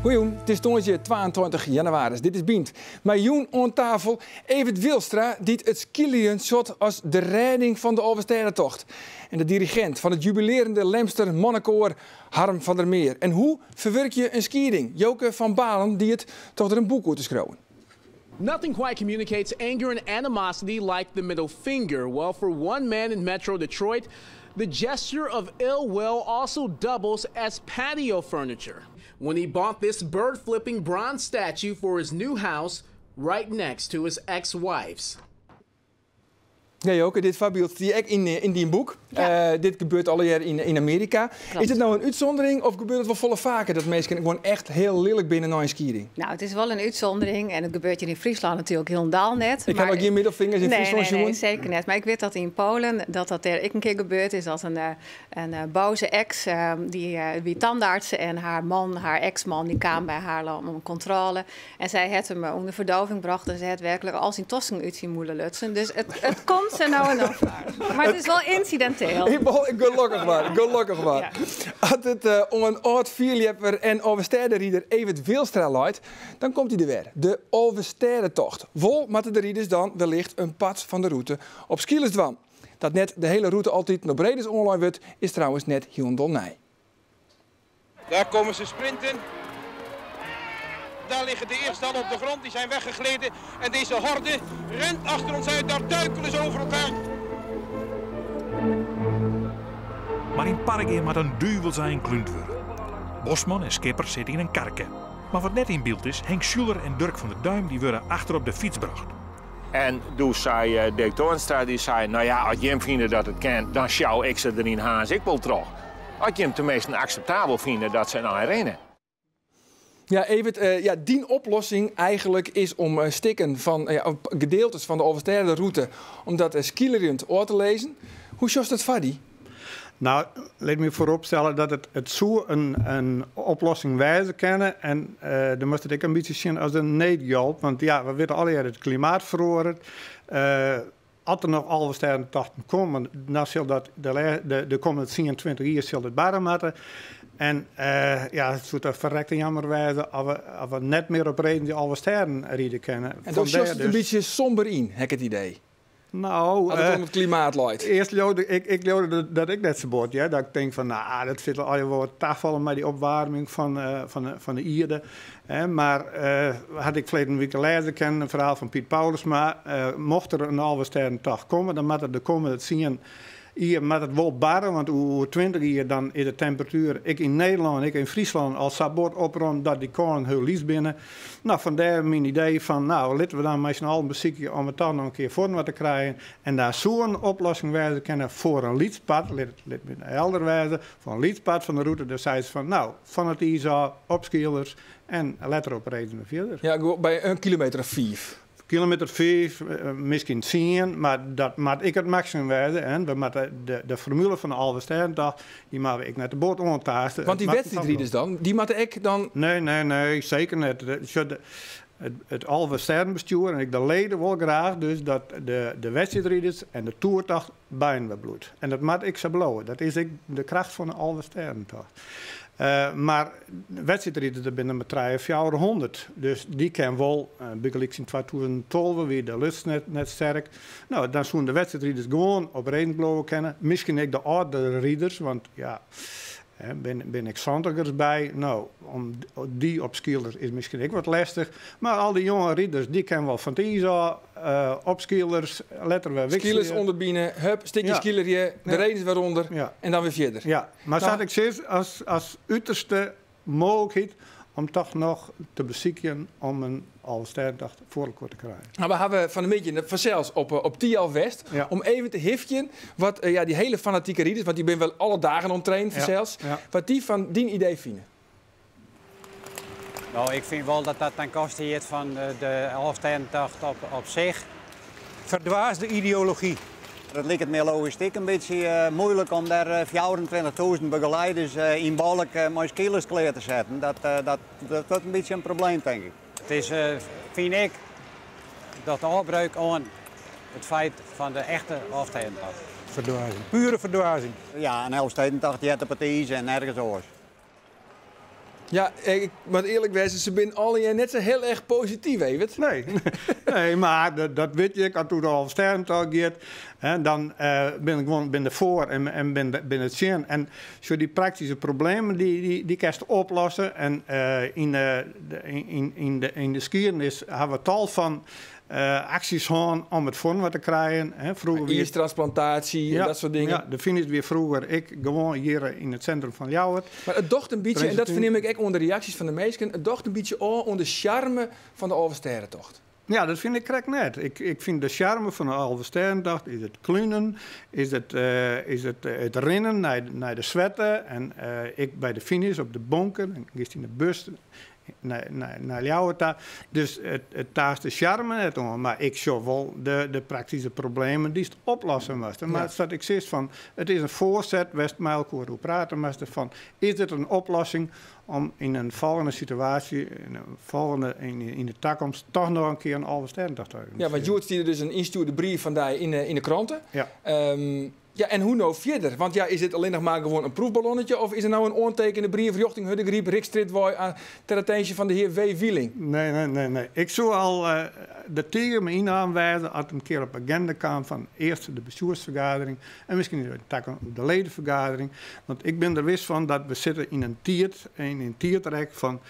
Goeie, het is donderdag 22 januari. Dit is Bient. Met Joen aan tafel Evert Wilstra, die het skiliën shot als de redding van de Overstedentocht. En de dirigent van het jubilerende Lemster mannenkoor Harm van der Meer. En hoe verwerk je een skieding? Joke van Balen, die het toch er een boek uit te schrijven. Nothing quite communicates anger and animosity like the middle finger. Well, for one man in Metro Detroit, the gesture of ill will also doubles as patio furniture. When he bought this bird-flipping bronze statue for his new house right next to his ex-wife's. Ja, Joke, dit voorbeeld zie ik in die boek. Ja. Dit gebeurt al in Amerika. Klopt. Is het nou een uitzondering of gebeurt het wel volle vaker dat mensen gewoon echt heel lelijk binnen naar een skiering? Nou, het is wel een uitzondering en het gebeurt hier in Friesland natuurlijk helemaal net. Ik heb ook geen middelvingers in Friesland. Nee, zeker net. Maar ik weet dat in Polen dat er een keer gebeurd is als een boze ex, die tandarts en haar ex-man, die kwam bij haar om een controle. En zij had hem onder verdoving gebracht en ze had werkelijk al zijn tossen uit zien moelen lutsen. Dus het komt ze nou en dan. Maar het is wel incidenteel. Gelukkig maar. Ja. Als het om een oud vierlepper en overstedenrieder Evert Wilstra leidt, dan komt hij er weer. De Overstedentocht. Vol moeten de rieders dan wellicht een pad van de route op skilers dwan. Dat net de hele route altijd nog breed is online wordt, is trouwens net heel nij. Daar komen ze sprinten. Daar liggen de eerste al op de grond, die zijn weggegleden. En deze horde rent achter ons uit, daar duikelen ze over elkaar. Maar in Parkheer moet een duivel zijn klunt worden. Bosman en Skipper zitten in een karke. Maar wat net in beeld is, Henk Schuler en Dirk van der Duim die worden achter op de fiets gebracht. En toen zei Dirk Toornstra, die zei, nou ja, als je hem vindt dat het kan, dan sjouw ik ze er in Haans ik wel terug. Als je hem tenminste acceptabel vindt dat ze nou rennen. Ja, Evert, die oplossing eigenlijk is om stikken van gedeeltes van de Overstedenroute, om dat skielerend oor te lezen. Hoe zocht het Fadi? Nou, laat me vooropstellen dat het zo een oplossing wijzen kennen. En dan moest ik een beetje zien als een needjulp. Want ja, we weten al het klimaat verandert. Als er nog Overstedentochten komen, dan zal dat de komende 20 jaar zal het barren moeten. En het zou er verrekte jammerwijze als we net meer op reden die Oversteden rijden kennen. En dan zocht het een beetje somber in, heb ik het idee. Nou, als het om het klimaat leidt. Eerst ik leurde dat ik net zo boord, ja, dat ik denk van, nou, dat zit al wat tafelen met die opwarming van de Ierde. Maar had ik verleden week gelezen kennen, een verhaal van Piet Paulusma, mocht er een Overstedentocht komen, dan moet het de komende 10 hier met het wel barren, want hoe 20 jaar dan is de temperatuur, ik in Nederland, ik in Friesland, als sabot oprond dat die koren heel lies binnen. Nou, vandaar mijn idee van, nou, laten we dan met z'n allen bezieken om het dan nog een keer voor wat te krijgen. En daar zo'n oplossing wijzen kennen voor een liedspad, let me helder wijzen, voor een liedspad van de route. Dus zei ze van, nou, van het ISA, op skilers en letter op reden verder. Ja, bij 1 kilometer of 5. Kilometer 5, misschien 10, maar dat moet ik het maximum wijzen. We moeten de formule van de Overstedentocht, die moeten ik naar de boot ontasten. Want die wedstrijdrieders dan, die moeten ik dan... Nee, zeker niet. Het Overstedenbestuur en ik de leden wel graag dus dat de wedstrijdrieders en de toertocht bijna bloed. En dat moet ik ze beloven. Dat is de kracht van de Overstedentocht. Maar wedstrijdrieders er binnen met 400. Dus die kan wel, begelijk in 2012 weer de lust net sterk. Nou, dan zullen de wedstrijdrieders gewoon op reden kennen. Misschien ik de oudere rieders, want ja, ben ik zantigers bij. Nou, om die op skilers is misschien ook wat lastig. Maar al die jonge rieders, die kennen wel van het ISA, op skilers, letter we skilers onderbinnen, hup, stikje skielerje, de redens waaronder en dan weer verder. Ja, maar zat ik steeds als uiterste mogelijkheid om toch nog te bezieken om een Overstedentocht voor elkaar te krijgen. Nou, we hebben van een beetje vanzelfs op Tialf West om even te hiften wat die hele fanatieke rieders, want die ben wel alle dagen ontraind vanzelfs, wat die van die idee vinden. Nou, ik vind wel dat ten koste gaat van de Overstedentocht op zich. Verdwaasde de ideologie. Het lijkt me logistiek een beetje moeilijk om daar 24.000 begeleiders in balk met skilers klaar te zetten. Dat wordt een beetje een probleem, denk ik. Het is, vind ik, dat de afbreuk aan het feit van de echte Overstedentocht. Verdwazing. Pure verdwazing. Ja, een Overstedentocht, je hebt de partij en nergens anders. Ja, ik moet eerlijk wezen, ze zijn alle net zo heel erg positief, Evert. Nee, maar dat weet je. Als toen al sterrental gaat, dan ben ik gewoon ervoor en ben het zien. En zo die praktische problemen, die kan je oplossen. En in de skiernis hebben we tal van acties gaan om het vorm wat te krijgen. Ierstransplantatie en dat soort dingen. Ja, de finish weer vroeger. Ik gewoon hier in het centrum van Ljouwert. Maar het docht een beetje, en dat verneem ik ook onder de reacties van de meesten, het docht een beetje onder de charme van de Alversterentocht. Ja, dat vind ik correct net. Ik vind de charme van de Alversterentocht is het klunen, is het rennen naar de zwetten. En ik bij de finish op de bonken, en ik in de bus naar Ljouwert. Dus het is de charme net om. Maar ik zou wel de praktische problemen die het oplossen moesten. Maar dat ik zeg van, het is een voorzet, West Mijlkoor hoe praten moesten van, is dit een oplossing om in een volgende situatie, in de toekomst, toch nog een keer een Alversterentocht te organiseren. Ja, want Joert stuurde dus een instuurde brief vandaag in de kranten. Ja. Ja, en hoe nou verder? Want ja, is het alleen nog maar gewoon een proefballonnetje? Of is er nou een ontekende brief richting Huddegriep, Rick Stritwoy ter attentie van de heer W. Wieling? Nee. Ik zou al de tegen me inaanwijzen als het een keer op agenda kwam van eerst de bestuursvergadering en misschien de ledenvergadering. Want ik ben er wist van dat we zitten in een tiertrek van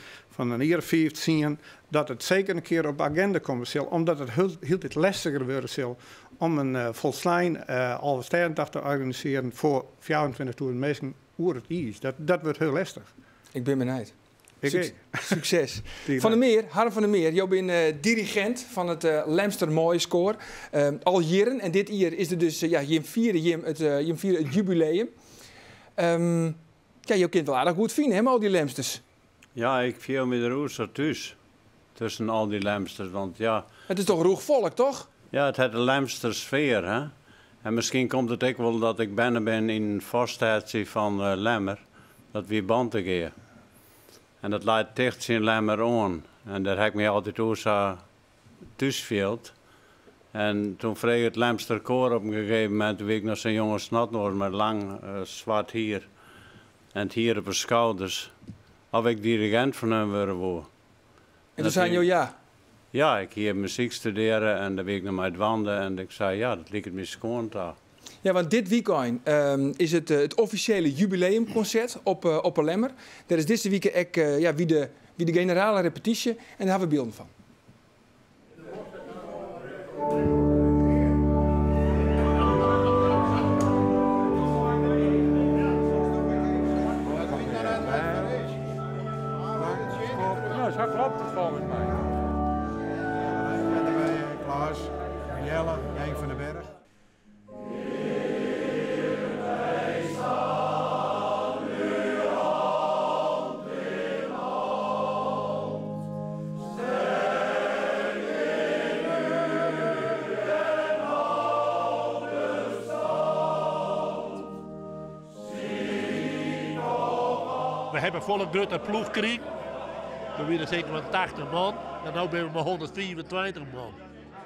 een jaar 15, dat het zeker een keer op agenda komt zal, omdat het heel dit lastiger worden zal om een volslijn Alversterentocht te organiseren voor 24 mensen oer het is. Dat wordt heel lastig. Ik ben benieuwd. Succes. Harm van der Meer, jij bent dirigent van het Lemster Mooiskoor. Al jaren. En dit jaar is er dus je vierde het jubileum. Je kunt wel aardig goed vinden, hè, al die Lemsters. Ja, ik viel me er ook zo tussen al die Lemsters. Want ja... Het is toch roeg volk, toch? Ja, het heeft een Lemster sfeer, hè. En misschien komt het ook wel dat ik ben in de voorstatie van Lemmer. Dat we banden gaan. En dat leidt dicht zijn Lemmer aan. En daar heb ik me altijd ook zo thuisgevoeld. En toen vroeg het Lemster koor op een gegeven moment, toen ik nog zo'n jonge snotnoor met lang zwart hier. En het hier op de schouders. Of ik dirigent van hem wilde worden. En toen zei je ja? Ja, ik hier muziek studeren en dan ben ik naar mij wandelen en ik zei ja, dat lijkt het me schoon daar. Ja, want dit weekend is het officiële jubileumconcert op Lemmer. Dat is deze week wie de generale repetitie en daar hebben we beelden van. Nou, zo klopt het volgens mij. Klaas, Jelle, Henk van den Berg. We hebben volle druk een ploeg gekregen. We willen zeker van 80 man. En nu ben we maar 124 man.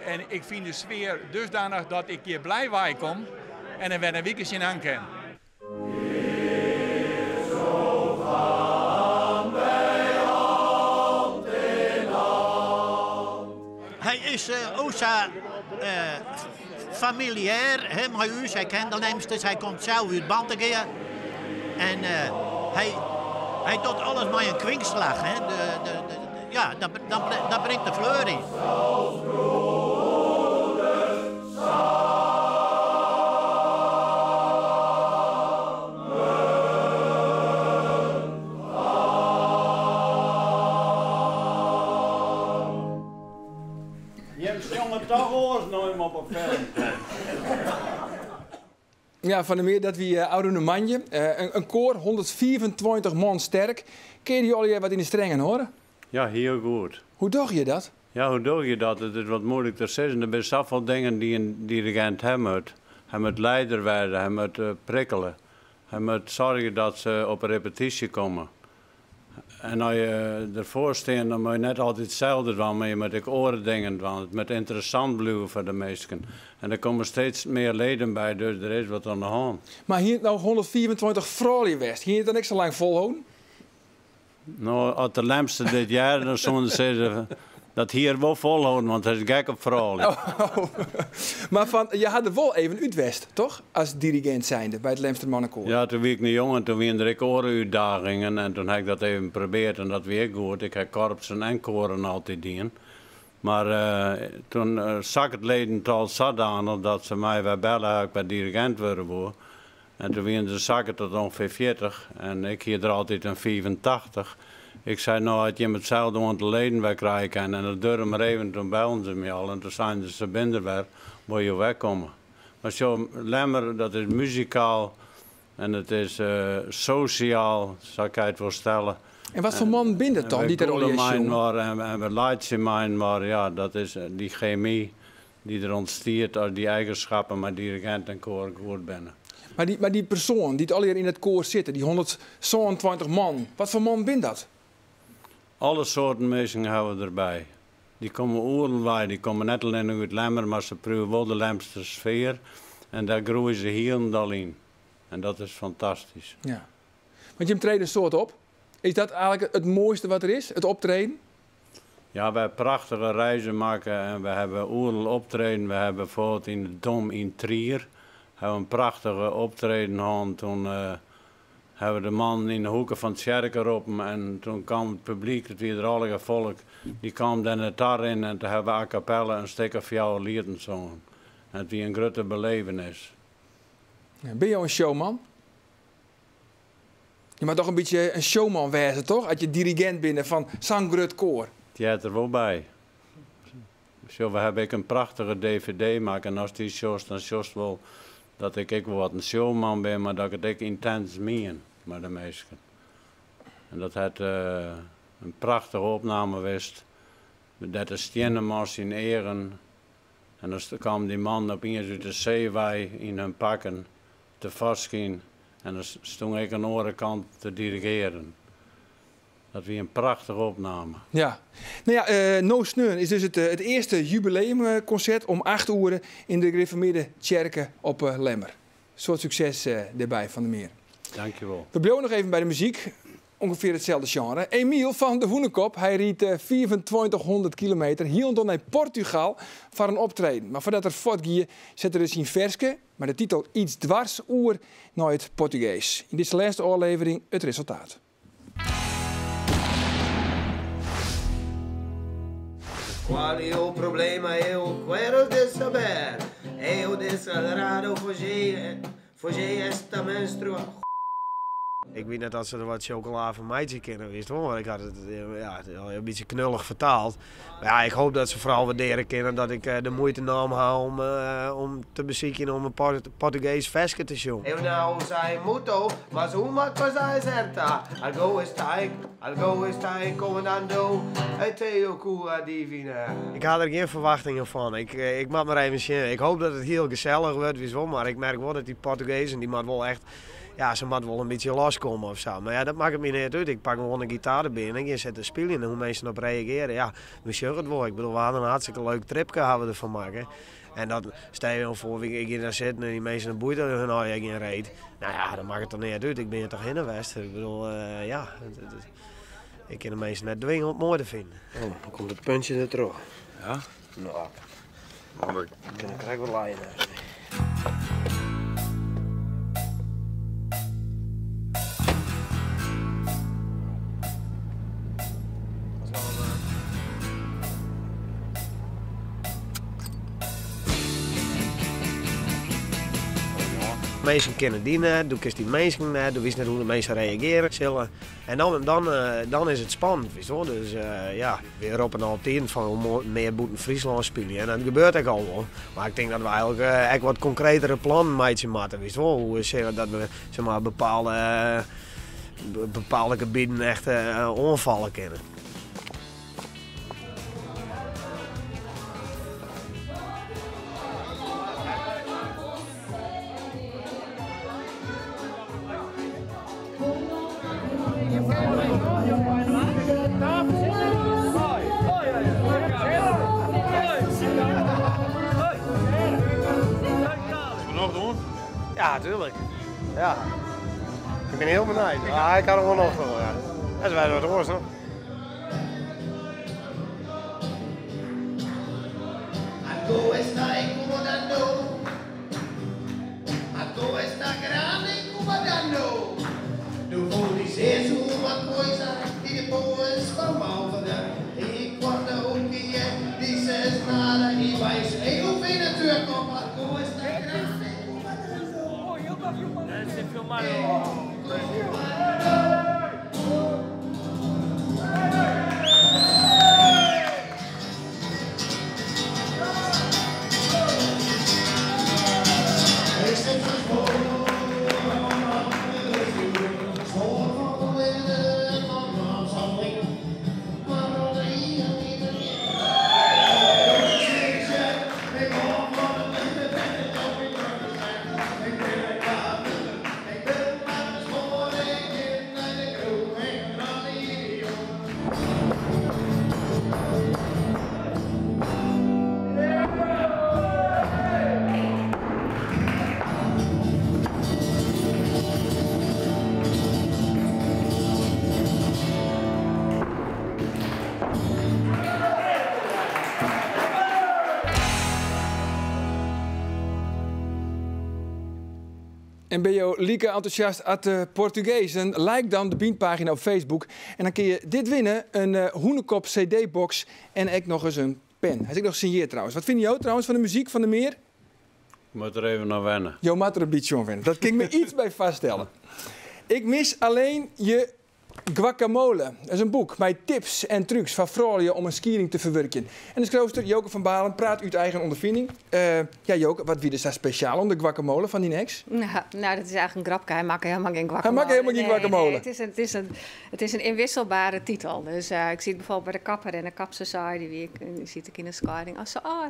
En ik vind de sfeer dusdanig dat ik hier blij waar ik kom. En er werd een weekend in aanken. Hij is ook zo familiair hè, met u. Hij kent de Lemsters, hij komt zelf uit Bantegea. En hij doet alles met een kwinkslag. Hè. Ja, dat brengt de fleur in. Je hebt jongen toch oors nooit op een film. Ja, van de meer dat we oude manje. Een koor, 124 man sterk. Kun je jullie wat in de strengen horen? Ja, heel goed. Hoe doe je dat? Ja, hoe doe je dat? Het is wat moeilijk te zeggen. Er zijn zoveel dingen die een dirigent moet. Hij moet leider worden, hij moet prikkelen. Hij moet zorgen dat ze op een repetitie komen. En als je ervoor staat, dan moet je net altijd hetzelfde doen, maar je moet ook oren dingen doen. Het moet interessant blijven voor de mensen. En er komen steeds meer leden bij, dus er is wat aan de hand. Maar hier nou 124 vrouwen west, hier dan niks zo lang volhouden? Nou, als de Lemster dit jaar, dan zouden ze dat hier wel volhouden, want dat is gek op verhaal. Maar je had er wel even Utwest, toch? Als dirigent zijnde bij het Lemster Mannenkoor. Ja, toen was ik niet jong en toen waren er ook uitdagingen en toen heb ik dat even geprobeerd en dat weer goed. Ik heb korpsen en koren altijd in. Maar toen zag het ledental zodanig dat ze mij bij bellen dat ik bij dirigent worden. En toen waren ze zakken tot ongeveer 40 en ik hier er altijd een 85. Ik zei, nou, had je met hetzelfde aantal leden wegkrijgen en dat duurde maar even, toen belden ze me al en toen zijn ze binnen weer, moet je wegkomen. Maar zo, Lemmer, dat is muzikaal en het is sociaal, zou ik het wel stellen. En wat voor man ben dat dan, die er al is, en we leiden mijn, maar ja, dat is die chemie die er ontstiert als die eigenschappen met dirigent en koor goed binnen. Maar die persoon die al hier in het koor zitten, die 120 man, wat voor man ben dat? Alle soorten mensen houden erbij. Die komen oerlwaai, die komen net alleen uit Lemmer, maar ze proeven wel de Lemster sfeer. En daar groeien ze helemaal in. En dat is fantastisch. Ja. Want je treedt een soort op. Is dat eigenlijk het mooiste wat er is, het optreden? Ja, wij prachtige reizen maken en we hebben oerl optreden. We hebben bijvoorbeeld in de Dom in Trier hebben een prachtige optreden gehad. Toen hebben we de man in de hoeken van het kerk roepen en toen kwam het publiek, het wederholige volk, die kwam dan het daarin en toen hebben we a cappella een stuk of jouw lieden gezongen. En het was een grote belevenis. Ja, ben je een showman? Je moet toch een beetje een showman wezen, toch? Als je dirigent bent van zo'n groot koor. Die had er wel bij. Zo, we hebben een prachtige dvd maken en als die shows, dan shows wel dat ik wel wat een showman ben, maar dat ik het ook intens meen met de meesten. En dat het een prachtige opname was. Dat de Stienemars in Eren. En dan kwam die man opeens uit de zeewei in hun pakken te vastgien. En dan stond ik aan de andere kant te dirigeren. Dat was een prachtige opname. Ja. Nou ja, No Sneun is dus het eerste jubileumconcert om 8 uur in de gereformeerde kerken op Lemmer. Soort succes erbij, Van der Meer. Dankjewel. We blijven nog even bij de muziek. Ongeveer hetzelfde genre. Emiel van de Hoenekop, hij riet 2400 kilometer hier naar Portugal voor een optreden. Maar voordat er voortging, zette er dus een versje met de titel Iets dwars oer naar het Portugees. In deze laatste aflevering het resultaat. Qual é o problema? Eu quero de saber. Eu desagrado fugir esta menstrua. Ik weet net dat ze er wat chocola van meidje kennen wist hoor. Ik had het een beetje knullig vertaald. Maar ja, ik hoop dat ze vooral waarderen kennen dat ik de moeite nam hou om te bezieken om een Portugees versje te zien. Eu não sei muito, mas uma coisa é certa. Algo está incomodando até o cu adivina. Ik had er geen verwachtingen van. Ik mag maar even zien. Ik hoop dat het heel gezellig wordt, wist wel. Maar ik merk wel dat die Portugezen, die moet wel echt... Ja, ze moet wel een beetje loskomen of zo. Maar ja, dat maakt het me niet uit. Ik pak gewoon een gitaar binnen en je zet te spelen en hoe mensen op reageren. Ja, we zeggen het wel. Ik bedoel, we hadden een hartstikke leuk tripje gaan we ervan maken. En dat stel je voor, ik hier daar zit en die mensen een boeit hun al geen reet. Nou ja, dat maakt het er niet uit. Ik ben er toch in de West. Ik bedoel, ja. Ik kan de mensen net dwingen om het mooi te vinden. Oh, dan komt het puntje er terug. Ja? Nou, dan krijg ik wel laaien. Mensen kennen die net, doe ik die mensen net, doe wist net hoe de mensen reageren zullen. En dan is het spannend, wist je? Dus ja, weer op en al 10 van hoe meer boeten Friesland spelen. En dat gebeurt ook al wel. Maar ik denk dat we eigenlijk echt wat concretere plannen maken moeten, wist je? Hoe zeggen dat we zeg maar, bepaalde gebieden echt onvallen kennen. Ja, tuurlijk. Ja. Ik ben heel benieuwd. Ja, ik kan hem wel nog doen, ja. Dat is wel wat oors, hoor. Go está incomodando. Go está grande incomodando. Nu voel die zeer uma coisa e depois vamos alvadar. E quando o que é, dizes nada e vais. Eu venho na tua copa. Go está grande incomodando. Esse filmado. En ben je lieke enthousiast uit de Portugezen? Like dan de Bient-pagina op Facebook. En dan kun je dit winnen, een Hoenekop CD-box en ook nog eens een pen. Hij is ook nog signeerd trouwens. Wat vind je trouwens van de muziek van de Meer? Ik moet er even naar wennen. Jo, moet er een beetje aan wennen. Dat kan ik me iets bij vaststellen. Ik mis alleen je guacamole. Dat is een boek met tips en trucs van vrouwen om een skiering te verwerken. En de schrijfster Joke van Balen praat uit eigen ondervinding. Ja, Joke, wat wie is daar speciaal om de guacamole van die ex? Nou, dat is eigenlijk een grapje. Hij maakt helemaal geen guacamole. Hij maakt helemaal geen guacamole. Nee, het is een inwisselbare titel. Dus ik zie het bijvoorbeeld bij de kapper en de kapster zei, die ziet ik in de scoring.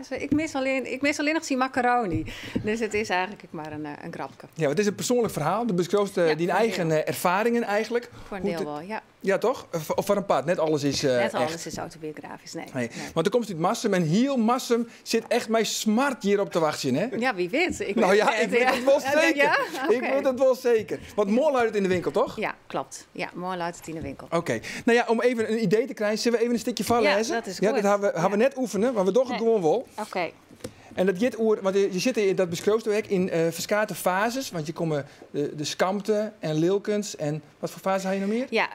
Ik mis alleen nog die macaroni. Dus het is eigenlijk maar een grapje. Ja, het is een persoonlijk verhaal. De beschrijft die eigen ervaringen eigenlijk. Voor een deel wel. Ja. Ja, toch? Of van een pad. Net alles is net alles echt. is autobiografisch, nee. Want dan komt uit Massum en heel Massum zit echt mij smart hier op te wachten, hè? Ja, wie weet. Ik weet het wel zeker. Ja? Okay. Ik weet het wel zeker. Want mooi luidt het in de winkel, toch? Ja, klopt. Ja, mooi luidt het in de winkel. Oké. Nou ja, om even een idee te krijgen, zullen we even een stukje van lezen? Ja, dat is goed. Ja, dat hebben we net oefenen, maar we doen het gewoon wel. Oké. En dat gaat over, want je zit in dat beschreeuwt in verschillende fases, want je komt de skamte en lilkens en wat voor fase heb je nog meer? Ja,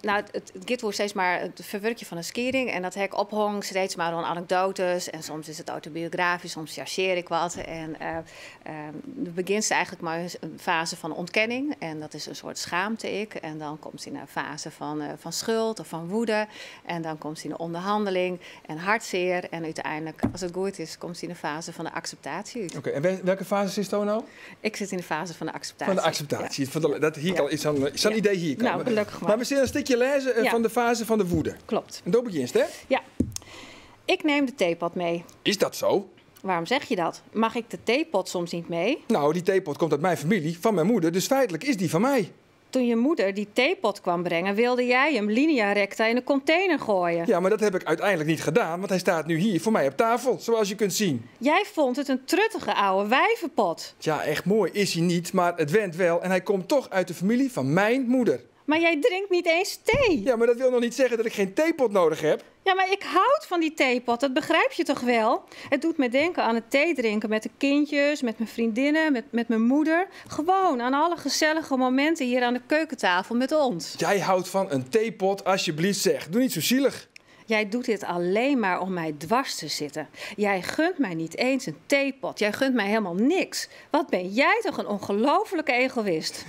nou het gaat over steeds maar het verwerken van een skiering en dat hek ophong steeds maar aan anekdotes en soms is het autobiografisch, soms chargeer ik wat en het begint eigenlijk maar een fase van ontkenning en dat is een soort schaamte en dan komt hij naar een fase van schuld of van woede en dan komt hij in de onderhandeling en hartzeer en uiteindelijk als het goed is komt hij in de fase van de acceptatie. Oké, en welke fase is dat nou? Ik zit in de fase van de acceptatie. Van de acceptatie. Ja. Dat hier is zo'n idee hier komen. Nou, gelukkig maar. Maar we zullen een stukje lezen van de fase van de woede. Klopt. En dat begint, hè? Ja. Ik neem de theepot mee. Is dat zo? Waarom zeg je dat? Mag ik de theepot soms niet mee? Nou, die theepot komt uit mijn familie, van mijn moeder, dus feitelijk is die van mij. Toen je moeder die theepot kwam brengen, wilde jij hem linea recta in een container gooien. Ja, maar dat heb ik uiteindelijk niet gedaan, want hij staat nu hier voor mij op tafel, zoals je kunt zien. Jij vond het een truttige oude wijvenpot. Ja, echt mooi is hij niet, maar het went wel en hij komt toch uit de familie van mijn moeder. Maar jij drinkt niet eens thee. Ja, maar dat wil nog niet zeggen dat ik geen theepot nodig heb. Ja, maar ik houd van die theepot, dat begrijp je toch wel? Het doet me denken aan het thee drinken met de kindjes, met mijn vriendinnen, met mijn moeder. Gewoon aan alle gezellige momenten hier aan de keukentafel met ons. Jij houdt van een theepot, alsjeblieft zeg. Doe niet zo zielig. Jij doet dit alleen maar om mij dwars te zitten. Jij gunt mij niet eens een theepot. Jij gunt mij helemaal niks. Wat ben jij toch een ongelofelijke egoïst.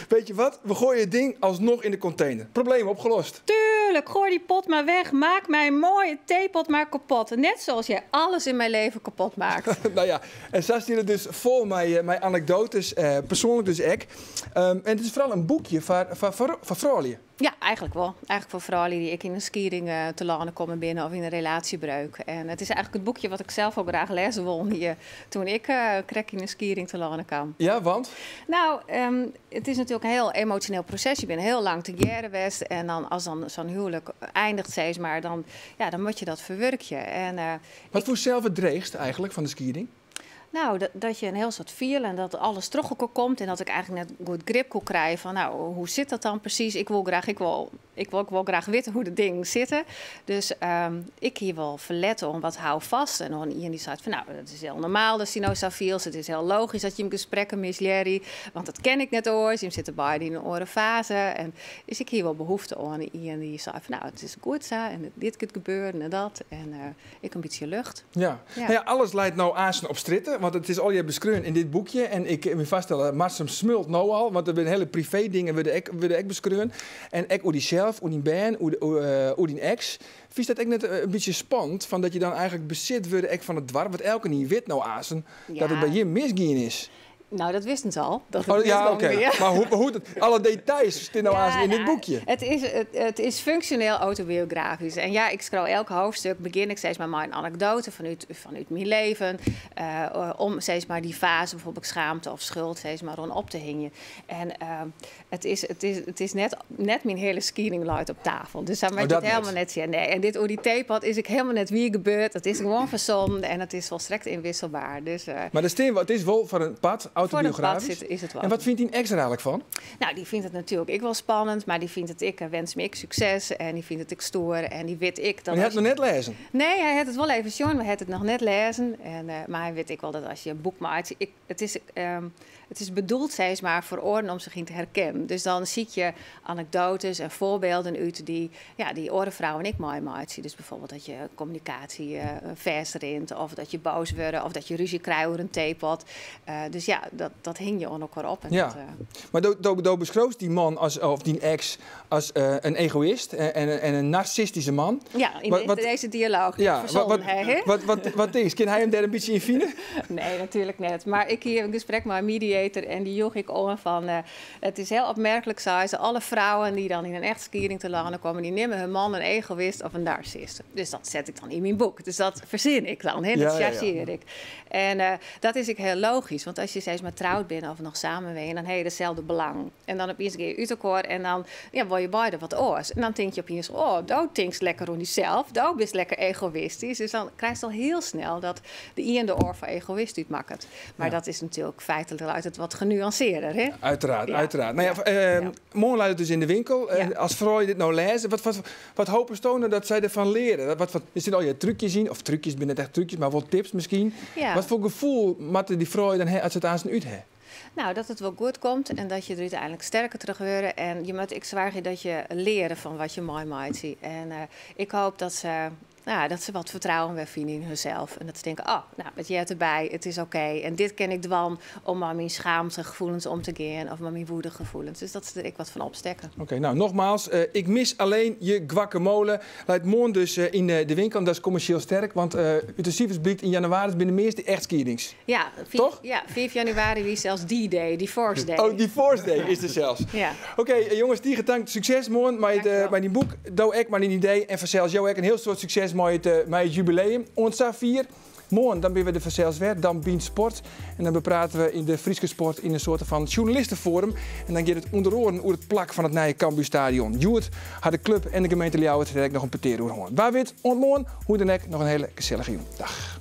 Weet je wat? We gooien het ding alsnog in de container. Probleem opgelost. Tuurlijk, gooi die pot maar weg. Maak mijn mooie theepot maar kapot. Net zoals jij alles in mijn leven kapot maakt. Nou ja, en zo staat er dus vol mijn anekdotes, persoonlijk dus ik. En het is vooral een boekje van vrouwen. Ja, eigenlijk wel. Eigenlijk voor vrouwen die ik in een skiering te landen komen binnen of in een relatiebreuk. En het is eigenlijk het boekje wat ik zelf ook graag lezen wil hier toen ik krek in een skiering te landen kwam. Ja, want? Nou, het is natuurlijk een heel emotioneel proces. Je bent heel lang te geweest en dan als dan zo'n huwelijk eindigt steeds maar, dan moet je dat verwerken. En, wat voor zelf het dreigst eigenlijk van de skiering? Nou, dat je een heel soort feel en dat alles terugkomt en dat ik eigenlijk net goed grip kon krijgen van, nou, hoe zit dat dan precies? Ik wil graag weten hoe de dingen zitten. Dus ik hier wel verletten om wat hou vast. En dan iemand die zei van, nou, dat is heel normaal dat je nou zo viel. Het is heel logisch dat je hem gesprekken mis Jerry, want dat ken ik net ooit. Je zit erbij in een orenfase. En dus ik hier wel behoefte aan iemand die zei van, nou, het is goed zo en dit kan gebeuren en dat. En ik een beetje lucht. Ja. Nou ja, alles leidt nou aan op stritten. Want het is al je beschreven in dit boekje. En ik me vaststellen, Marsum smult nou al. Want er zijn hele privé dingen worden ik beschreven. En ik hoe die zelf, hoe die band, hoe die ex. Vies dat ik net een beetje spannend. Van dat je dan eigenlijk bezit wordt van het dwarp. Wat elke niet weet nou azen. Ja. Dat het bij je misgien is. Nou, dat wisten ze al. Oké. Maar hoe alle details zitten nou aan in dit boekje? Het is functioneel autobiografisch. En ja, ik schrijf elk hoofdstuk, begin ik steeds maar een anekdote vanuit mijn leven. Om steeds maar die fase, bijvoorbeeld schaamte of schuld, steeds maar rond op te hingen. En het is net mijn hele skiering luid op tafel. Dus dan weet je het helemaal net. Ja, nee. En dit over die theepad is ik helemaal net wie gebeurd. Het is gewoon verzonnen en het is volstrekt inwisselbaar. Dus, maar het is wel voor een pad autobiografisch. Is het wel. En wat vindt hij extra eigenlijk van? Nou, die vindt het natuurlijk ik wel spannend, maar die vindt het ik wens me succes en die vindt het ik stoer en die weet ik dat. Maar hij had het nog net lezen? Nee, hij had het wel even zien, maar hij had het nog net lezen. En, maar hij weet ik wel dat als je een boek maakt, het is bedoeld steeds maar voor oren om zich in te herkennen. Dus dan zie je anekdotes en voorbeelden uit die orenvrouw en ik mooi maakt. Dus bijvoorbeeld dat je communicatie vers rint, of dat je boos wordt, of dat je ruzie krijgt over een theepot. Dus ja, dat hing je aan elkaar op. En ja. Maar do beschreef die man of die ex als een egoïst en een narcistische man. Ja, in deze dialoog. Ja, wat is? Kan hij hem daar een beetje in vinden? Nee, natuurlijk niet. Maar ik hier een gesprek met een mediator en die joeg ik om van... het is heel opmerkelijk, zei ze, alle vrouwen die dan in een echtscheiding te landen komen, die nemen hun man een egoïst of een narcist. Dus dat zet ik dan in mijn boek. Dus dat verzin ik dan, dat chargeer ik. En dat is ik heel logisch, want als je steeds maar trouwd bent of nog samenwonen, dan heb je hetzelfde belang. En dan op een keer uit elkaar en dan wil je beide wat oors. En dan denk je opeens, dat denkt lekker om jezelf, dat is lekker egoïstisch. Dus dan krijg je al heel snel dat de i en de oor van egoïst uitmaakt. Maar dat is natuurlijk feitelijk uit het wat genuanceerder, hè? Uiteraard. Nou ja, morgen luidt het dus in de winkel. Als vrouwen dit nou lezen, wat hopen stonen dat zij ervan leren? Er zitten al je trucjes in, of trucjes, ben net echt trucjes, maar wat tips misschien. Ja. Wat voor gevoel moeten die vrouwen dan als het aan zijn uit hebben? Nou, dat het wel goed komt en dat je er uiteindelijk sterker terug wordt. En je moet, ik zwaar je dat je leren van wat je mooi maakt. En ik hoop dat ze wat vertrouwen weer vinden in hunzelf. En dat ze denken, met jij erbij, het is oké. En dit ken ik dan om maar mijn schaamtegevoelens om te gaan of maar mijn woedegevoelens. Dus dat ze er ik wat van opstekken. Oké, nou nogmaals, ik mis alleen je guacamole. Leidt morgen dus in de winkel en dat is commercieel sterk. Want uit de cijfers blijkt in januari binnen de meeste echtscheidings. Ja, toch? Ja, 5 januari wie zelfs D-Day, Divorce Day. Oh, Divorce Day is er zelfs. Ja. Oké, jongens, die gedankt succes morgen met die boek. Doe ik maar een idee en vanzelfs jou ook een heel soort succes met het jubileum. Ons 4. Morgen dan ben we de vanzelfs weer, dan Bien Sport. En dan bepraten we in de Frieske Sport in een soort van journalistenforum. En dan gaat het onder oren over het plak van het nieuwe Cambuurstadion. Joert had de club en de gemeente Ljouwert nog een peteer horen. Waar weet, morgen, hoe dan ook, nog een hele gezellige dag.